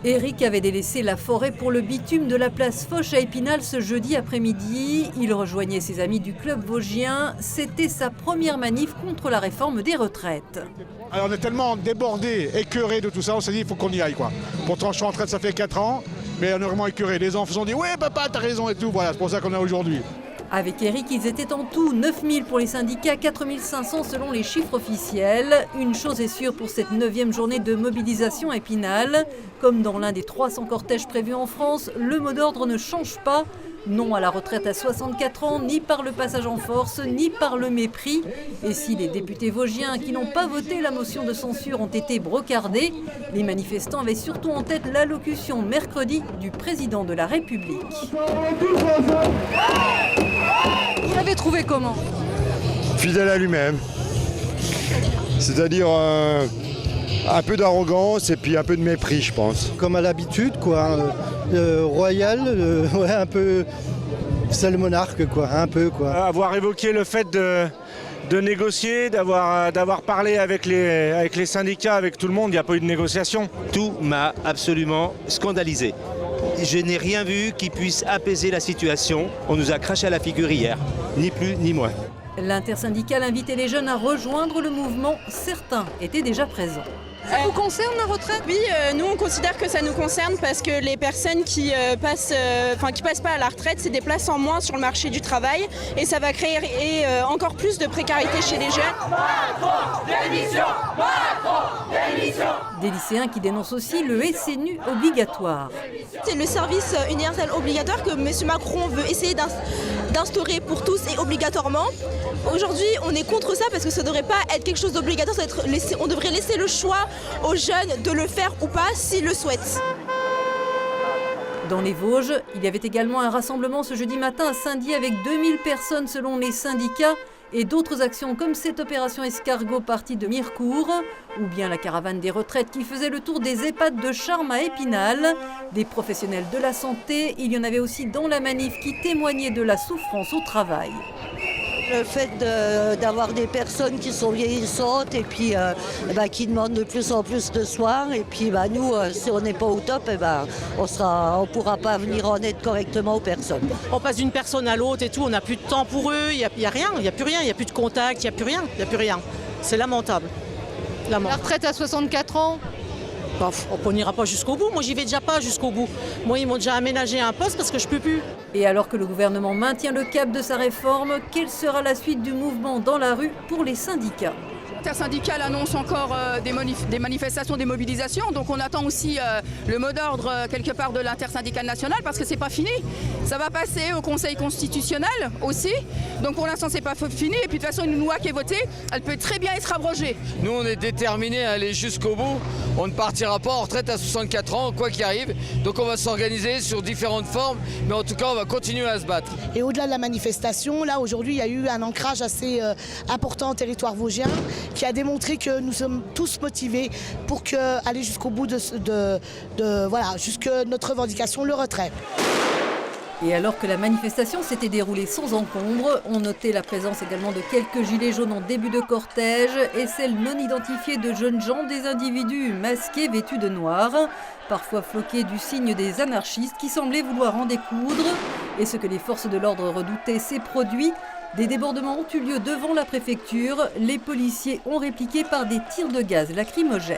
Éric avait délaissé la forêt pour le bitume de la place Foch à Épinal ce jeudi après-midi. Il rejoignait ses amis du club vosgien. C'était sa première manif contre la réforme des retraites. Alors on est tellement débordés, écœurés de tout ça, on s'est dit il faut qu'on y aille quoi. Pourtant je suis en retraite, ça fait 4 ans, mais on est vraiment écœurés. Les enfants se sont dit ouais papa t'as raison et tout, voilà c'est pour ça qu'on est aujourd'hui. Avec Éric, ils étaient en tout 9000 pour les syndicats, 4500 selon les chiffres officiels. Une chose est sûre pour cette 9e journée de mobilisation à Épinal. Comme dans l'un des 300 cortèges prévus en France, le mot d'ordre ne change pas. Non à la retraite à 64 ans, ni par le passage en force, ni par le mépris. Et si les députés vosgiens qui n'ont pas voté la motion de censure ont été brocardés, les manifestants avaient surtout en tête l'allocution mercredi du président de la République. Vous l'avez trouvé comment? Fidèle à lui-même. C'est-à-dire un peu d'arrogance et puis un peu de mépris, je pense. Comme à l'habitude, quoi. Royal, ouais, un peu. C'est le monarque, quoi. Un peu, quoi. Avoir évoqué le fait de négocier, d'avoir parlé avec les syndicats, avec tout le monde, il n'y a pas eu de négociation. Tout m'a absolument scandalisé. Je n'ai rien vu qui puisse apaiser la situation. On nous a craché à la figure hier, ni plus ni moins. L'intersyndicale invitait les jeunes à rejoindre le mouvement. Certains étaient déjà présents. Ça vous concerne la retraite? Oui, nous on considère que ça nous concerne parce que les personnes qui passent pas à la retraite, c'est des places en moins sur le marché du travail et ça va créer encore plus de précarité chez les jeunes. Macron, démission! Macron, démission! Des lycéens qui dénoncent aussi le SNU obligatoire. C'est le service universel obligatoire que M. Macron veut essayer d'instaurer pour tous et obligatoirement. Aujourd'hui, on est contre ça parce que ça ne devrait pas être quelque chose d'obligatoire, on devrait laisser le choix aux jeunes de le faire ou pas s'ils le souhaitent. Dans les Vosges, il y avait également un rassemblement ce jeudi matin à Saint-Dié avec 2000 personnes selon les syndicats et d'autres actions comme cette opération escargot partie de Mirecourt ou bien la caravane des retraites qui faisait le tour des EHPAD de Charmes à Épinal. Des professionnels de la santé, il y en avait aussi dans la manif qui témoignaient de la souffrance au travail. Le fait d'avoir des personnes qui sont vieillissantes et puis qui demandent de plus en plus de soins. Et puis nous, si on n'est pas au top, on ne pourra pas venir en aide correctement aux personnes. On passe d'une personne à l'autre et tout, on n'a plus de temps pour eux, il n'y a rien, il n'y a plus rien, il n'y a plus de contact, il n'y a plus rien. C'est lamentable. La retraite à 64 ans? On n'ira pas jusqu'au bout. Moi, j'y vais déjà pas jusqu'au bout. Moi, ils m'ont déjà aménagé un poste parce que je peux plus. Et alors que le gouvernement maintient le cap de sa réforme, quelle sera la suite du mouvement dans la rue pour les syndicats? L'intersyndicale annonce encore des manifestations, des mobilisations. Donc on attend aussi le mot d'ordre quelque part de l'intersyndicale nationale parce que c'est pas fini. Ça va passer au Conseil constitutionnel aussi. Donc pour l'instant c'est pas fini. Et puis de toute façon une loi qui est votée, elle peut très bien être abrogée. Nous on est déterminés à aller jusqu'au bout. On ne partira pas en retraite à 64 ans, quoi qu'il arrive. Donc on va s'organiser sur différentes formes. Mais en tout cas on va continuer à se battre. Et au-delà de la manifestation, là aujourd'hui il y a eu un ancrage assez important au territoire vosgien, qui a démontré que nous sommes tous motivés pour aller jusqu'au bout jusque notre revendication, le retrait. Et alors que la manifestation s'était déroulée sans encombre, on notait la présence également de quelques gilets jaunes en début de cortège et celle non identifiée de jeunes gens, des individus masqués vêtus de noir, parfois floqués du signe des anarchistes qui semblaient vouloir en découdre. Et ce que les forces de l'ordre redoutaient s'est produit. Des débordements ont eu lieu devant la préfecture. Les policiers ont répliqué par des tirs de gaz lacrymogènes.